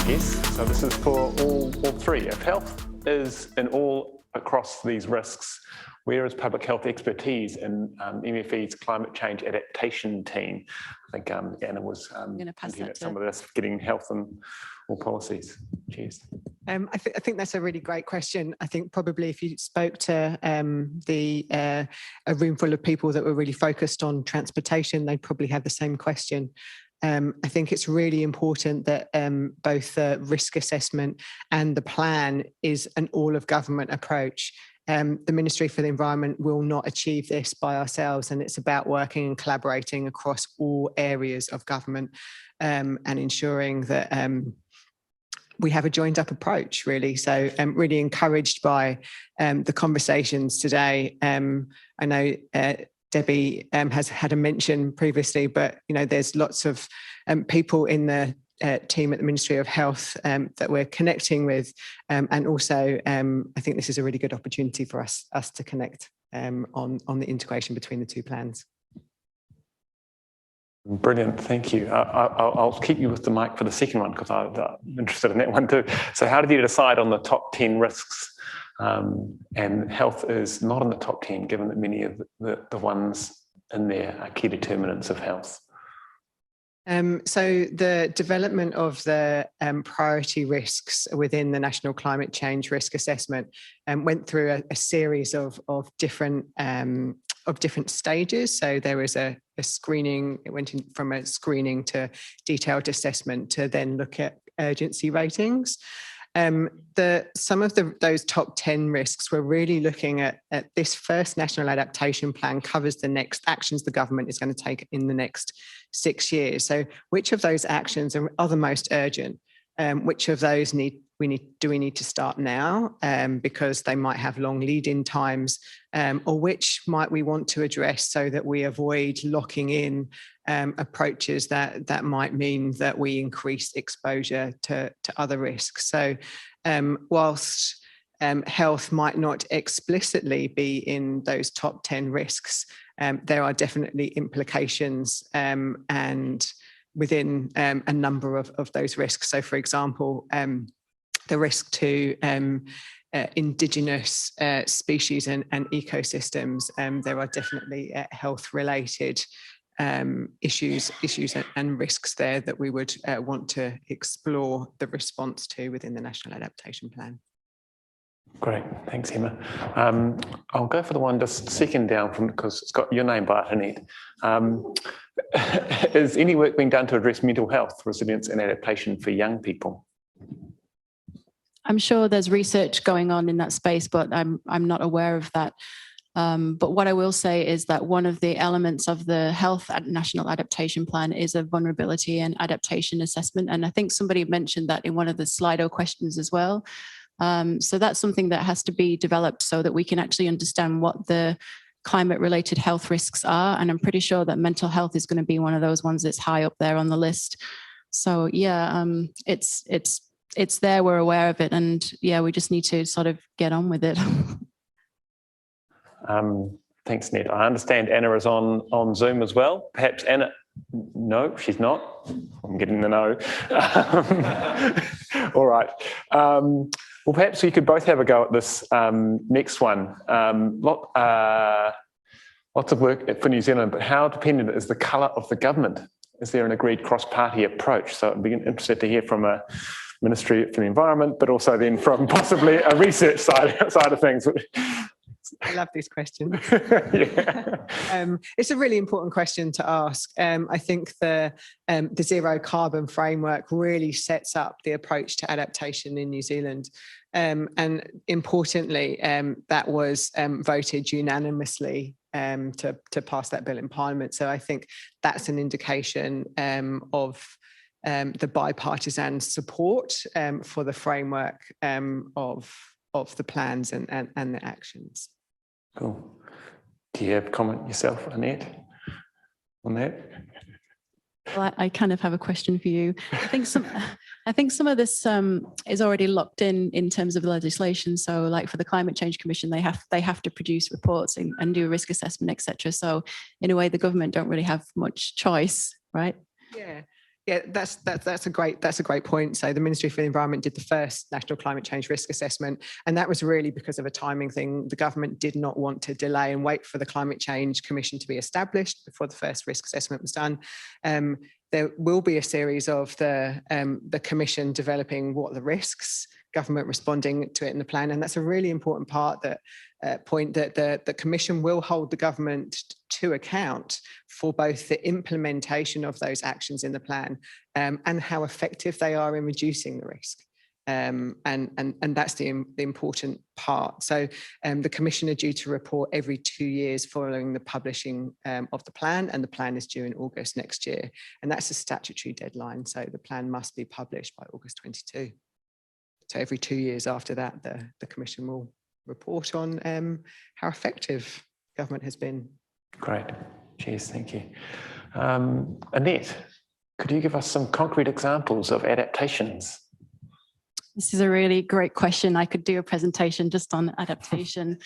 Yes, so this is for all three. If health is in all across these risks, where is public health expertise in MFE's climate change adaptation team? I think Anna was going to pass that to some of this, getting health and all policies. Cheers. I think that's a really great question. I think probably if you spoke to a room full of people that were really focused on transportation, they'd probably have the same question. I think it's really important that both the risk assessment and the plan is an all-of-government approach. The Ministry for the Environment will not achieve this by ourselves, and it's about working and collaborating across all areas of government and ensuring that we have a joined-up approach, really. So I'm really encouraged by the conversations today. I know Debbie has had a mention previously, but there's lots of people in the team at the Ministry of Health that we're connecting with, and also I think this is a really good opportunity for us to connect on the integration between the two plans. Brilliant, thank you. I'll keep you with the mic for the second one because I'm interested in that one too. So how did you decide on the top 10 risks? And health is not in the top 10, given that many of the ones in there are key determinants of health. So the development of the priority risks within the National Climate Change Risk Assessment went through a series of different stages. So there was a screening. It went from a screening to detailed assessment to then look at urgency ratings. Some of those top 10 risks we're really looking at this first National Adaptation Plan covers the next actions the government is going to take in the next 6 years. So which of those actions are the most urgent? Which of those do we need to start now because they might have long lead-in times, or which might we want to address so that we avoid locking in approaches that might mean that we increase exposure to other risks. So whilst health might not explicitly be in those top 10 risks, there are definitely implications and within a number of those risks. So for example, the risk to indigenous species and ecosystems, there are definitely health-related issues and risks there that we would want to explore the response to within the National Adaptation Plan. Great, thanks, Emma. I'll go for the one just second down from, because it's got your name by it, Annette. Is any work being done to address mental health, resilience and adaptation for young people? I'm sure there's research going on in that space, but I'm not aware of that. But what I will say is that one of the elements of the Health National Adaptation Plan is a vulnerability and adaptation assessment. And I think somebody mentioned that in one of the Slido questions as well. So that's something that has to be developed so that we can actually understand what the climate-related health risks are. And I'm pretty sure that mental health is going to be one of those ones that's high up there on the list. So yeah, it's there, we're aware of it, and yeah, we just need to sort of get on with it. Thanks, Ned. I understand Anna is on Zoom as well. Perhaps Anna, no, she's not. I'm getting the no. All right. Well, perhaps we could both have a go at this next one. Lots of work for New Zealand, but how dependent is the colour of the government? Is there an agreed cross-party approach? So I'd be interested to hear from a Ministry for the Environment, but also then from possibly a research side of things. I love this question. Yeah. It's a really important question to ask. I think the zero carbon framework really sets up the approach to adaptation in New Zealand. And importantly, that was voted unanimously to pass that bill in Parliament. So I think that's an indication of the bipartisan support for the framework of the plans and the actions. Cool. Do you have a comment yourself, Annette, on that? Well, I kind of have a question for you. I think some of this is already locked in terms of the legislation. So, like for the Climate Change Commission, they have to produce reports and do a risk assessment, etc. So, in a way, the government don't really have much choice, right? Yeah. Yeah, that's a great point. So the Ministry for the Environment did the first National Climate Change Risk Assessment, and that was really because of a timing thing. The government did not want to delay and wait for the Climate Change Commission to be established before the first risk assessment was done. There will be a series of the Commission developing what are the risks, government responding to it in the plan, and that's a really important point that the Commission will hold the government to account for both the implementation of those actions in the plan and how effective they are in reducing the risk. And that's the important part. So the Commission are due to report every 2 years following the publishing of the plan, and the plan is due in August next year. And that's a statutory deadline. So the plan must be published by August 22. So every 2 years after that, the Commission will report on how effective government has been. Great. Cheers. Thank you. Annette, could you give us some concrete examples of adaptations? This is a really great question. I could do a presentation just on adaptation.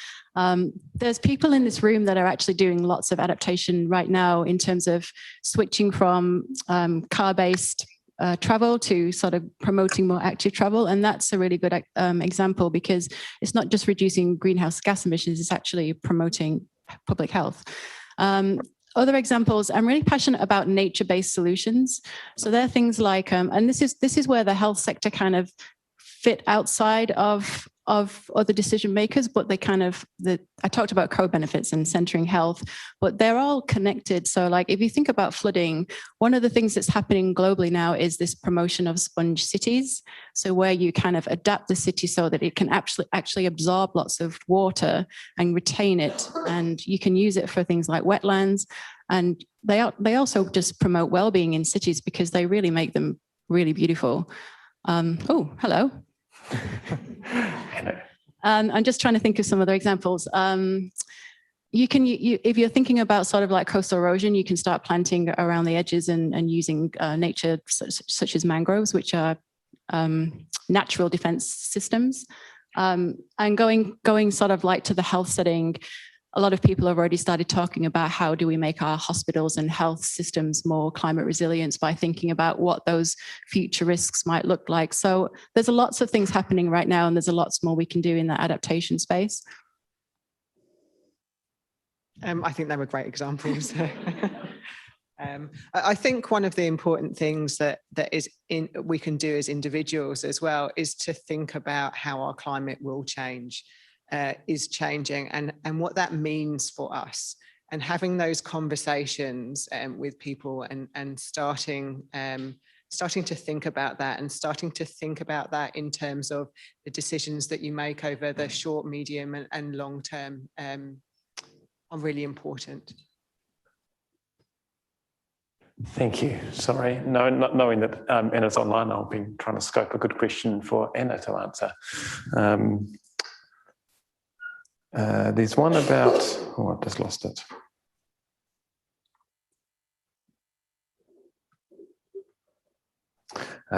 There's people in this room that are actually doing lots of adaptation right now in terms of switching from car-based travel to sort of promoting more active travel. And that's a really good example, because it's not just reducing greenhouse gas emissions, it's actually promoting public health. Other examples, I'm really passionate about nature-based solutions. So there are things like, and this is where the health sector kind of fit outside of other decision makers, but they kind of, I talked about co-benefits and centering health, but they're all connected. So like if you think about flooding, one of the things that's happening globally now is this promotion of sponge cities. So where you kind of adapt the city so that it can actually absorb lots of water and retain it. And you can use it for things like wetlands. And they also just promote well-being in cities because they really make them really beautiful. Oh, hello. I'm just trying to think of some other examples. You can, if you're thinking about sort of like coastal erosion, you can start planting around the edges and using nature such as mangroves, which are natural defense systems. And going sort of like to the health setting, a lot of people have already started talking about how do we make our hospitals and health systems more climate resilient by thinking about what those future risks might look like. So there's lots of things happening right now, and there's lots more we can do in that adaptation space. I think they were great examples. I think one of the important things that we can do as individuals as well is to think about how our climate will change. Is changing and what that means for us, and having those conversations with people and starting to think about that, and starting to think about that in terms of the decisions that you make over the short, medium and long term are really important. Thank you. Sorry, not knowing that Anna's online, I've been trying to scope a good question for Anna to answer. There's one about, I've just lost it.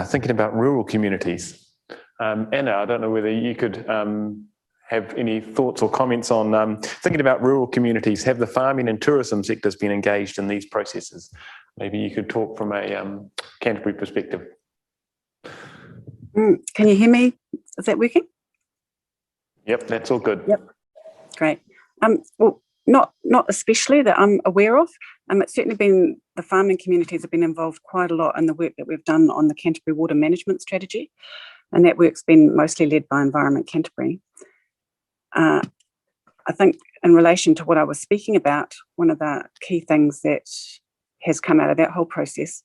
Thinking about rural communities. Anna, I don't know whether you could have any thoughts or comments on thinking about rural communities. Have the farming and tourism sectors been engaged in these processes? Maybe you could talk from a Canterbury perspective. Can you hear me? Is that working? Yep, that's all good. Yep. Great. Well, not especially that I'm aware of. It's certainly been, the farming communities have been involved quite a lot in the work that we've done on the Canterbury Water Management Strategy, and that work's been mostly led by Environment Canterbury. I think in relation to what I was speaking about, one of the key things that has come out of that whole process,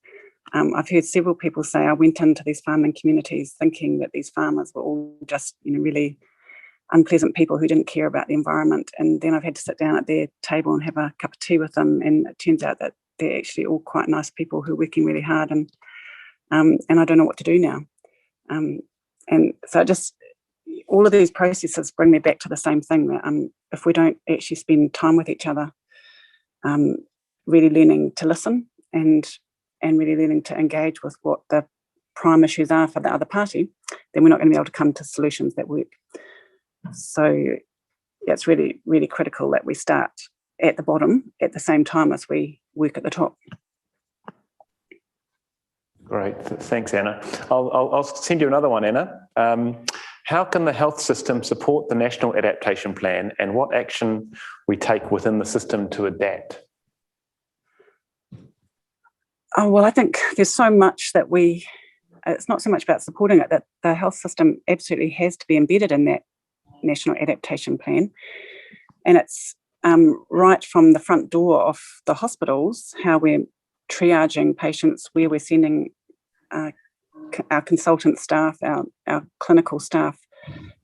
I've heard several people say, I went into these farming communities thinking that these farmers were all just, really unpleasant people who didn't care about the environment, and then I've had to sit down at their table and have a cup of tea with them, and it turns out that they're actually all quite nice people who are working really hard, and I don't know what to do now. And so just all of these processes bring me back to the same thing, that if we don't actually spend time with each other, really learning to listen and really learning to engage with what the prime issues are for the other party, then we're not going to be able to come to solutions that work. So yeah, it's really, really critical that we start at the bottom at the same time as we work at the top. Great. Great, thanks, Anna. I'll send you another one, Anna. How can the health system support the National Adaptation Plan, and what action we take within the system to adapt? Oh, well, I think there's so much that it's not so much about supporting it, that the health system absolutely has to be embedded in that National Adaptation Plan. And it's right from the front door of the hospitals, how we're triaging patients, where we're sending our consultant staff, our clinical staff,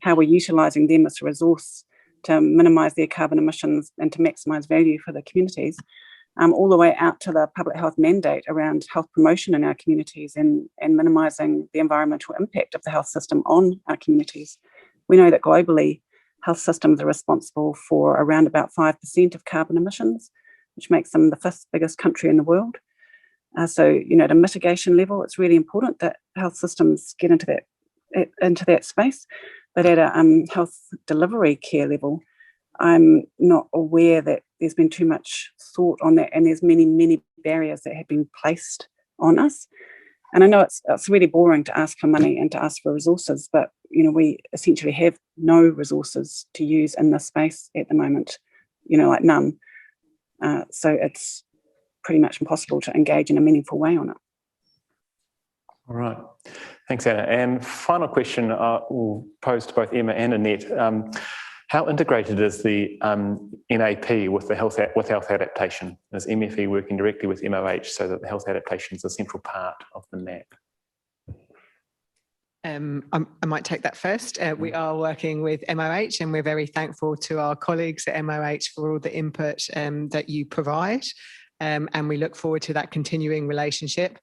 how we're utilising them as a resource to minimise their carbon emissions and to maximise value for the communities, all the way out to the public health mandate around health promotion in our communities and minimising the environmental impact of the health system on our communities. We know that globally, health systems are responsible for around about 5% of carbon emissions, which makes them the 5th biggest country in the world. So, at a mitigation level, it's really important that health systems get into that space. But at a health delivery care level, I'm not aware that there's been too much thought on that, and there's many, many barriers that have been placed on us. And I know it's really boring to ask for money and to ask for resources, but we essentially have no resources to use in this space at the moment, like none. So it's pretty much impossible to engage in a meaningful way on it. All right. Thanks, Anna. And final question we'll pose to both Emma and Annette. How integrated is the NAP with health adaptation? Is MFE working directly with MOH so that the health adaptation is a central part of the NAP? I might take that first. We are working with MOH, and we're very thankful to our colleagues at MOH for all the input that you provide. And we look forward to that continuing relationship.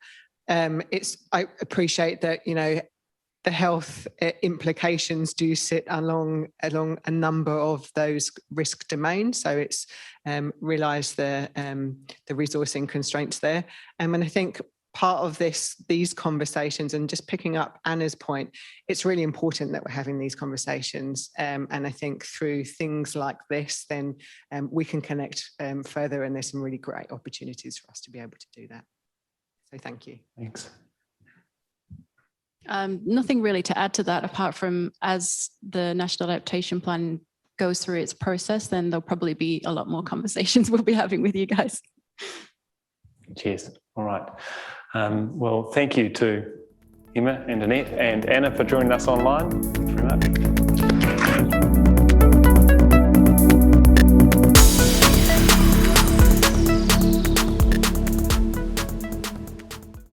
I appreciate that, the health implications do sit along a number of those risk domains. So it's realise the resourcing constraints there. And I think part of these conversations, and just picking up Anna's point, it's really important that we're having these conversations. And I think through things like this, then we can connect further, and there's some really great opportunities for us to be able to do that. So thank you. Thanks. Nothing really to add to that, apart from as the National Adaptation Plan goes through its process, then there'll probably be a lot more conversations we'll be having with you guys. Cheers. All right. Well, thank you to Emma and Annette and Anna for joining us online. Thanks very much.